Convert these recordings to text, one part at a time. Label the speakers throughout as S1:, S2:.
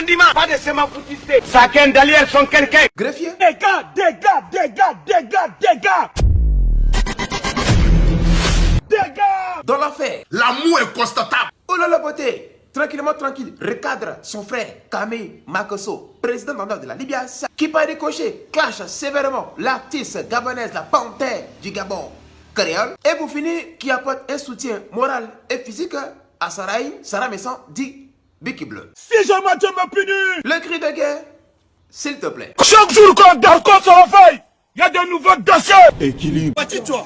S1: bandiment. Pas de sémafoutiste. Chacun derrière son quelqu'un.
S2: Greffier.
S1: Dégâts.
S2: Dans l'affaire.
S3: L'amour est constatable.
S2: Oh là la beauté. Tranquillement, tranquille, recadre son frère Camille Makosso, président d'honneur de la Libye, qui par décocher clash sévèrement l'artiste gabonaise, la panthère du Gabon, créole. Et pour finir, qui apporte un soutien moral et physique à Sarah Messan, dit Biki Bleu.
S1: Si jamais tu me punis.
S2: Le cri de guerre, s'il te plaît.
S1: Chaque jour qu'on dort comme ça on fait, il y a de nouveaux dossiers.
S4: Équilibre.
S1: Bâtis-toi.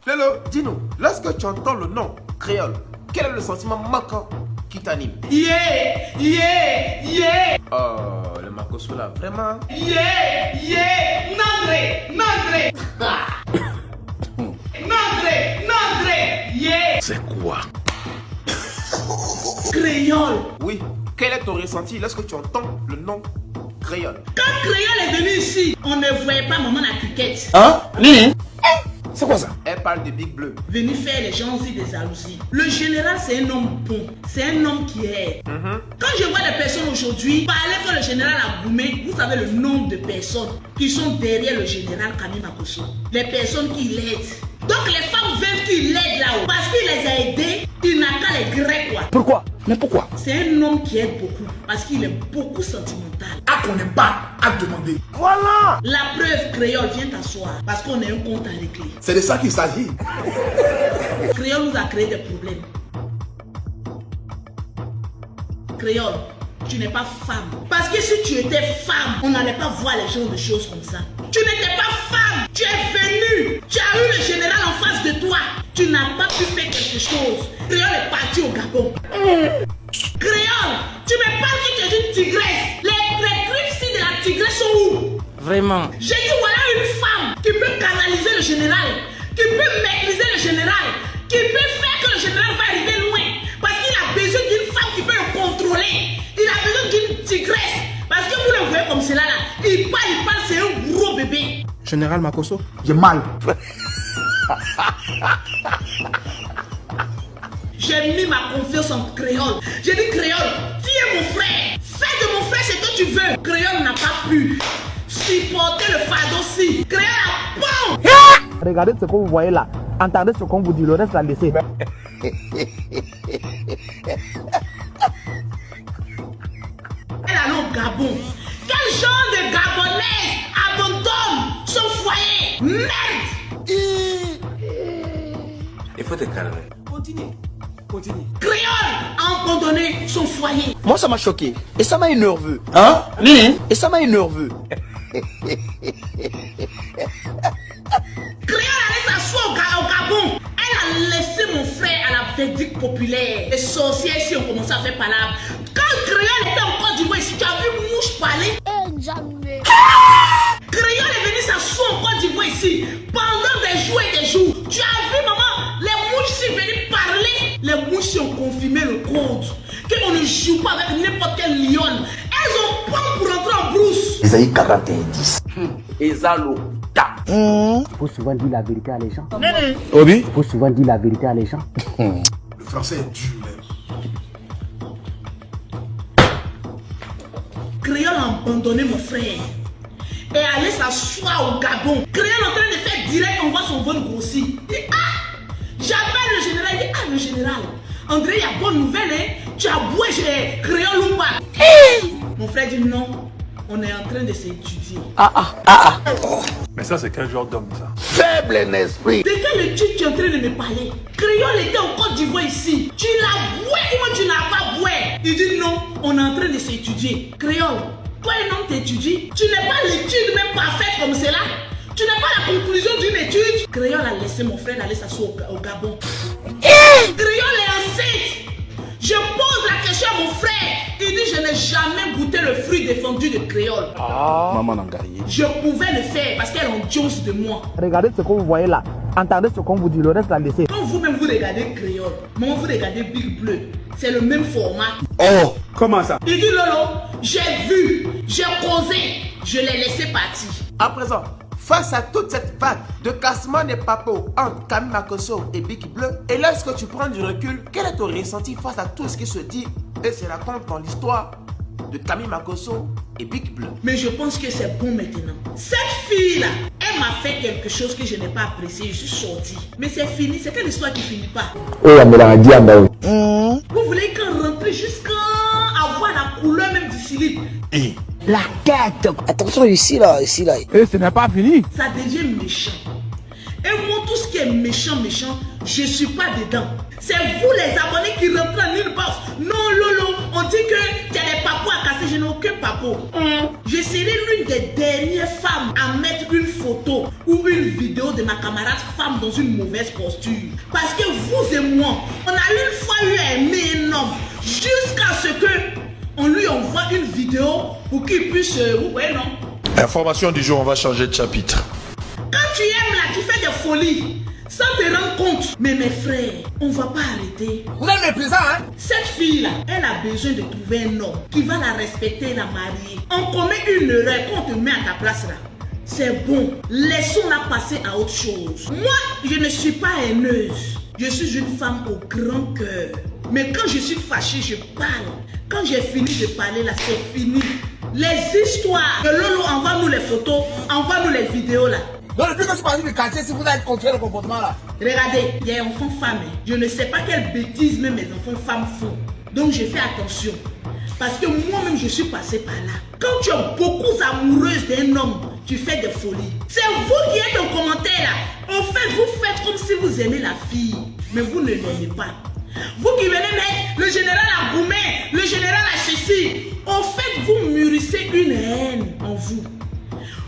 S2: Lolo, dis-nous, lorsque tu entends le nom créole, quel est le sentiment manquant qui t'anime?
S5: Yeah.
S2: Oh, le Makosso là, vraiment.
S5: Yeah. Nandré. Yeah.
S3: C'est quoi?
S5: Créole.
S2: Oui, quel est ton ressenti lorsque tu entends le nom créole?
S5: Quand Créole est venu ici, on ne voyait pas maman la cricket.
S4: Hein? Nini? C'est quoi ça?
S2: Elle parle de Big Bleu.
S5: Venu faire les gens aussi des jalousies. Le général, c'est un homme bon. C'est un homme qui est. Quand je vois des personnes aujourd'hui parler que le général a boumé, vous savez le nombre de personnes qui sont derrière le général Camille Makosso. Les personnes qui l'aident. Donc les femmes veulent qu'il l'aide là-haut. Parce qu'il les a aidés, il n'a qu'à les grec quoi.
S4: Pourquoi? Mais pourquoi?
S5: C'est un homme qui aide beaucoup. Parce qu'il est beaucoup sentimental.
S3: À qu'on n'est pas à demander.
S1: Voilà.
S5: La preuve, Créole, viens t'asseoir. Parce qu'on a un compte à régler.
S3: C'est de ça qu'il s'agit.
S5: Créole nous a créé des problèmes. Créole, tu n'es pas femme. Parce que si tu étais femme, on n'allait pas voir les gens de choses comme ça. Tu n'étais pas femme. Tu es venu. Tu as eu le général en face de toi. Tu n'as pas pu faire quelque chose. Créole est parti au Gabon. Créole, tu me parles que tu es une tigresse. Les clips de la tigresse sont où?
S6: Vraiment.
S5: J'ai dit voilà une femme qui peut canaliser le général, qui peut maîtriser le général, qui peut faire que le général va arriver loin. Parce qu'il a besoin d'une femme qui peut le contrôler. Il a besoin d'une tigresse. Parce que vous le voyez comme cela là. Il parle, c'est un gros bébé.
S4: Général Makosso?
S3: J'ai mal.
S5: J'ai mis ma confiance en Créole. J'ai dit Créole, tu es mon frère. Fais de mon frère ce que tu veux. Créole n'a pas pu supporter le fardeau-ci. Créole a bon.
S6: Regardez ce que vous voyez là. Entendez ce qu'on vous dit. Le reste, la laissez.
S5: Elle allait au Gabon. Quel genre de Gabonais abandonne son foyer? Merde!
S3: Il faut te calmer.
S2: Continue.
S5: Créole a abandonné son foyer.
S6: Moi, ça m'a choqué. Et ça m'a énervé.
S4: Hein? Nini?
S6: Et ça m'a énervé.
S5: Créole allait s'asseoir au Gabon. Elle a laissé mon frère à la verdict populaire. Les sorcières ici ont commencé à faire palabre. Quand Créole était en Côte d'Ivoire ici, tu as vu Mouche parler?
S7: Jamais.
S5: Créole est venu s'asseoir en Côte d'Ivoire ici pendant des jours et des jours. Tu as vu maman, les mouches sont venues parler. Les mouches ont confirmé le code. Qu'on ne joue pas avec n'importe quel lion. Elles ont peur pour entrer en brousse.
S4: Isaïe 41-10.
S3: Ezalo.
S6: Il faut souvent dire la vérité à les gens.
S4: Obi?
S6: Il faut souvent dire la vérité à les gens.
S3: Le français est dur même.
S5: Créole a abandonné mon frère et allé s'asseoir au Gabon. Créole en train de faire direct, on voit son ventre grossir. Il dit j'appelle le général. Il dit le général, André, il y a bonne nouvelle, hein? Tu as boué chez Créole ou pas? Mon frère dit non, on est en train de s'étudier.
S8: Mais ça, c'est quel genre d'homme, ça?
S3: Faible en esprit.
S5: Dès que le tu es en train de me parler, Créole était en Côte d'Ivoire ici. Tu l'as boué ou tu n'as pas boué? Il dit non, on est en train de s'étudier. Créole, toi et non t'étudies. Tu n'es pas l'étude même parfaite comme cela. Tu n'as pas la conclusion d'une étude. Créole a laissé mon frère aller s'asseoir au Gabon. Créole est enceinte. Je pose la question à mon frère. Il dit je n'ai jamais goûté le fruit défendu de Créole.
S4: Maman Nangaye.
S5: Je pouvais le faire parce qu'elle en dose de moi.
S6: Regardez ce que vous voyez là. Entendez ce qu'on vous dit. Le reste, la laissez.
S5: Quand vous-même vous regardez Créole, moi vous regardez Big Bleu, c'est le même format.
S4: Oh! Comment ça?
S5: Il dit Lolo, j'ai vu, j'ai causé, je l'ai laissé partir.
S2: À présent, Face à toute cette vague de cassement des papos entre Camille Makosso et Biki Bleu, et lorsque tu prends du recul, quel est ton ressenti face à tout ce qui se dit et se raconte dans l'histoire de Camille Makosso et Biki Bleu?
S5: Mais je pense que c'est bon maintenant. Cette fille-là, elle m'a fait quelque chose que je n'ai pas apprécié. Je suis sortie. Mais c'est fini. C'est quelle histoire qui finit pas? Vous voulez qu'on rentre jusqu'à avoir la couleur même du slip?
S6: La tête. Attention ici là, ici là. Et ce n'est pas fini.
S5: Ça devient méchant. Et moi, tout ce qui est méchant, je suis pas dedans. C'est vous les abonnés qui rentrent en inbox. Non, Lolo, on dit que tu as des papos à casser. Je n'ai aucun papo. Je serai l'une des dernières femmes à mettre une photo ou une vidéo de ma camarade femme dans une mauvaise posture. Parce que vous et moi, on a une fois eu à aimer un homme jusqu'à ce que on lui envoie une vidéo pour qu'il puisse... vous voyez, non?
S3: Information du jour, on va changer de chapitre.
S5: Quand tu aimes là, tu fais des folies sans te rendre compte. Mais mes frères, on va pas arrêter.
S6: Vous êtes méprisant, hein?
S5: Cette fille là, elle a besoin de trouver un homme qui va la respecter et la marier. On commet une erreur quand on te met à ta place là. C'est bon, laissons-la passer à autre chose. Moi, je ne suis pas haineuse. Je suis une femme au grand cœur. Mais quand je suis fâchée, je parle. Quand j'ai fini de parler là, c'est fini. Les histoires. Lolo, envoie-nous les photos, envoie-nous les vidéos là.
S6: Donc depuis que je suis parti du quartier, si vous avez contrôlé le comportement là.
S5: Regardez, il y a enfants femmes. Je ne sais pas quelle bêtise même mes enfants femmes font. Donc je fais attention. Parce que moi-même je suis passée par là. Quand tu es beaucoup amoureuse d'un homme, tu fais des folies. C'est vous qui êtes en commentaire là. En fait, vous faites comme si vous aimez la fille. Mais vous ne l'aimez pas. Vous qui venez mettre le général à Goumé, le général à Chessi. En fait, vous mûrissez une haine en vous.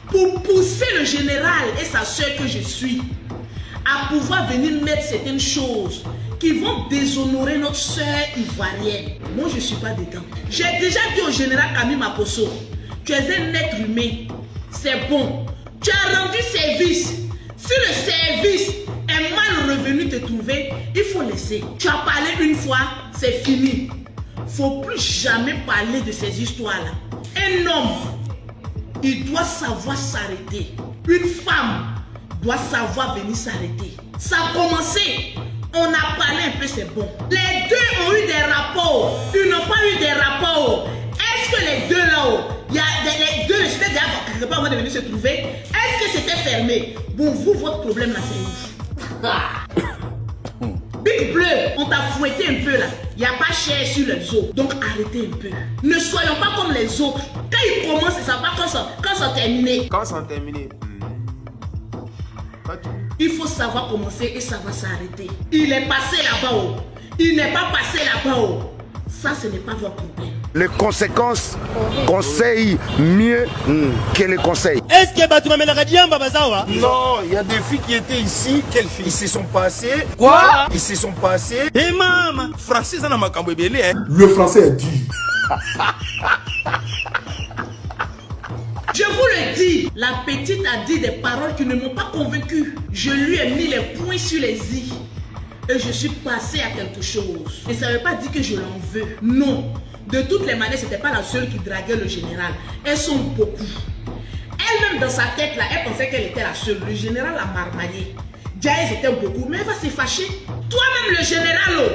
S5: Pour pousser le général et sa soeur que je suis à pouvoir venir mettre certaines choses qui vont déshonorer notre soeur ivoirienne. Moi, je ne suis pas dedans. J'ai déjà dit au général Camille Makosso, tu es un être humain. C'est bon. Tu as rendu service. Si le service est mal revenu te trouver, il faut laisser. Tu as parlé une fois, c'est fini. Faut plus jamais parler de ces histoires-là. Un homme, il doit savoir s'arrêter. Une femme doit savoir venir s'arrêter. Ça a commencé. On a parlé un peu, c'est bon. Les deux ont eu des rapports. Ils n'ont pas eu des rapports. Est-ce que les deux là-haut, il y a les deux, c'était déjà quelque part avant de venir se trouver. Est-ce que c'était fermé? Bon, vous, votre problème là, c'est où? Big Bleu, on t'a fouetté un peu là. Il n'y a pas cher sur les autres. Donc arrêtez un peu. Ne soyons pas comme les autres. Quand ils commencent, ça va quand ça termine.
S2: Quand c'est terminé,
S5: il faut savoir commencer et savoir s'arrêter. Il est passé là-bas haut. Il n'est pas passé là-bas haut. Ça, ce n'est pas votre problème.
S7: Les conséquences conseillent mieux que les conseils.
S9: Est-ce que tu m'amènes à dire Babazawa?
S7: Non, il y a des filles qui étaient ici.
S9: Quelles filles?
S7: Ils se sont passées.
S9: Quoi?
S7: Ils se sont passés.
S9: Eh maman, français ça n'a pas hein?
S3: Le français est dur.
S5: Je vous le dis, la petite a dit des paroles qui ne m'ont pas convaincu. Je lui ai mis les points sur les i. Et je suis passé à quelque chose. Et ça ne veut pas dire que je l'en veux. Non. De toutes les manières, ce n'était pas la seule qui draguait le général. Elles sont beaucoup. Elle-même dans sa tête, là, elle pensait qu'elle était la seule. Le général l'a marmaillé. Déjà, elles étaient beaucoup. Mais elle va se fâcher. Toi-même, le général, oh,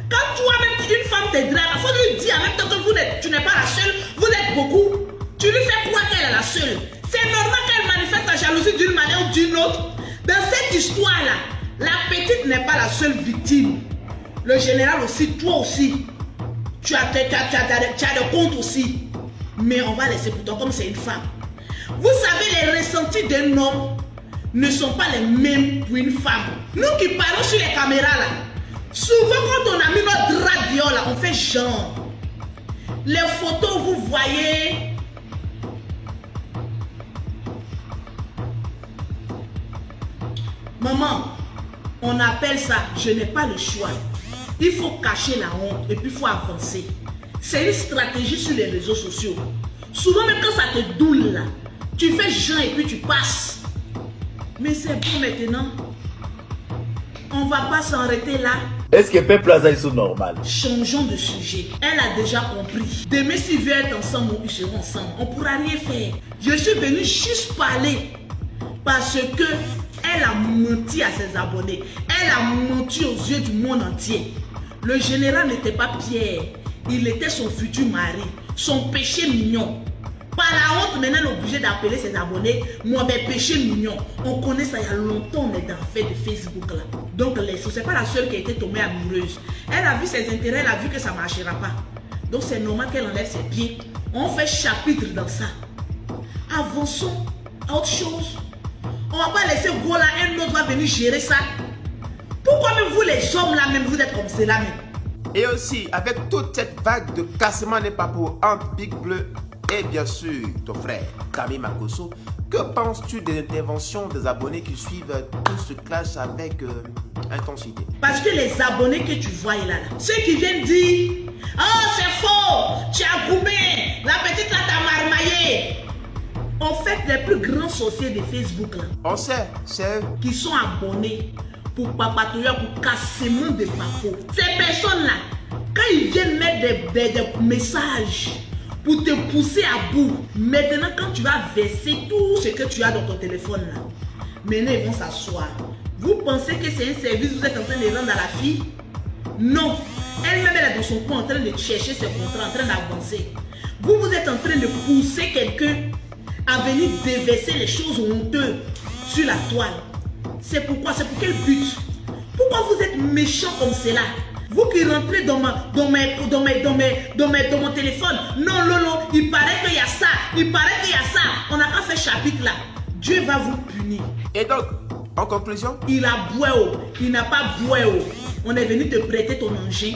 S5: quand toi-même, une femme te drague, il faut lui dire en même temps que tu n'es pas la seule, vous êtes beaucoup. Tu lui fais croire qu'elle est la seule. C'est normal qu'elle manifeste sa jalousie d'une manière ou d'une autre. Dans cette histoire-là, la petite n'est pas la seule victime. Le général aussi, toi aussi. Tu as des comptes aussi. Mais on va laisser pourtant comme c'est une femme. Vous savez, les ressentis d'un homme ne sont pas les mêmes pour une femme. Nous qui parlons sur les caméras là, souvent quand on a mis notre radio là, on fait genre. Les photos, vous voyez. Maman, on appelle ça, je n'ai pas le choix. Il faut cacher la honte et puis il faut avancer. C'est une stratégie sur les réseaux sociaux. Souvent même quand ça te doule là, tu fais genre et puis tu passes. Mais c'est bon maintenant. On va pas s'arrêter là.
S9: Est-ce que Peuple Plaza est normal?
S5: Changeons de sujet. Elle a déjà compris. Demain s'ils veulent être ensemble, ils seront ensemble. On ne pourra rien faire. Je suis venu juste parler Parce que elle a menti à ses abonnés. Elle a menti aux yeux du monde entier. Le général n'était pas Pierre. Il était son futur mari. Son péché mignon. Par la honte, maintenant, elle est obligée d'appeler ses abonnés moi, mes péchés mignons. On connaît ça il y a longtemps, on est dans le fait de Facebook là. Donc, c'est pas la seule qui a été tombée amoureuse. Elle a vu ses intérêts, elle a vu que ça ne marchera pas. Donc, c'est normal qu'elle enlève ses pieds. On fait chapitre dans ça. Avançons à autre chose. On ne va pas laisser go là, un autre va venir gérer ça. Pourquoi même vous les hommes là, même vous êtes comme cela même?
S2: Et aussi, avec toute cette vague de cassement des papos entre Big Bleu et bien sûr ton frère Kami Makosso, que penses-tu des interventions des abonnés qui suivent tout ce clash avec intensité?
S5: Parce que les abonnés que tu vois là, ceux qui viennent dire oh c'est faux, tu as goumé, la petite là t'a marmaillé. En fait, les plus grands sorciers de Facebook là,
S2: on sait, c'est eux
S5: qui sont abonnés pour papatouiller, pour cassement des papos. Ces personnes là, quand ils viennent mettre des messages pour te pousser à bout, maintenant quand tu vas verser tout ce que tu as dans ton téléphone là, maintenant ils vont s'asseoir. Vous pensez que c'est un service, vous êtes en train de rendre à la fille? Non, elle-même elle est dans son coin en train de chercher ses contrats, en train d'avancer. Vous êtes en train de pousser quelqu'un à venir déverser les choses honteuses sur la toile. C'est pourquoi, c'est pour quel but? Pourquoi vous êtes méchant comme cela? Vous qui rentrez dans mon téléphone, non, il paraît qu'il y a ça, on n'a pas fait chapitre là. Dieu va vous punir.
S2: Et donc, en conclusion,
S5: il a boué, il n'a pas boué. On est venu te prêter ton engin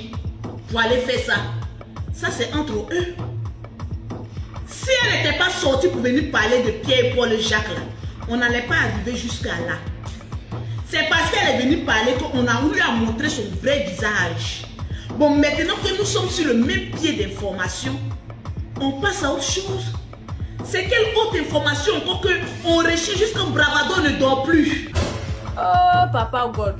S5: pour aller faire ça. Ça c'est entre eux. Si elle n'était pas sortie pour venir parler de Pierre, Paul et Jacques là, on n'allait pas arriver jusqu'à là. C'est parce qu'elle est venue parler qu'on a voulu montrer son vrai visage. Bon, maintenant que nous sommes sur le même pied d'information, on passe à autre chose. C'est quelle autre information encore qu'on recherche jusqu'un bravado ne dort plus?
S10: Oh, Papa God.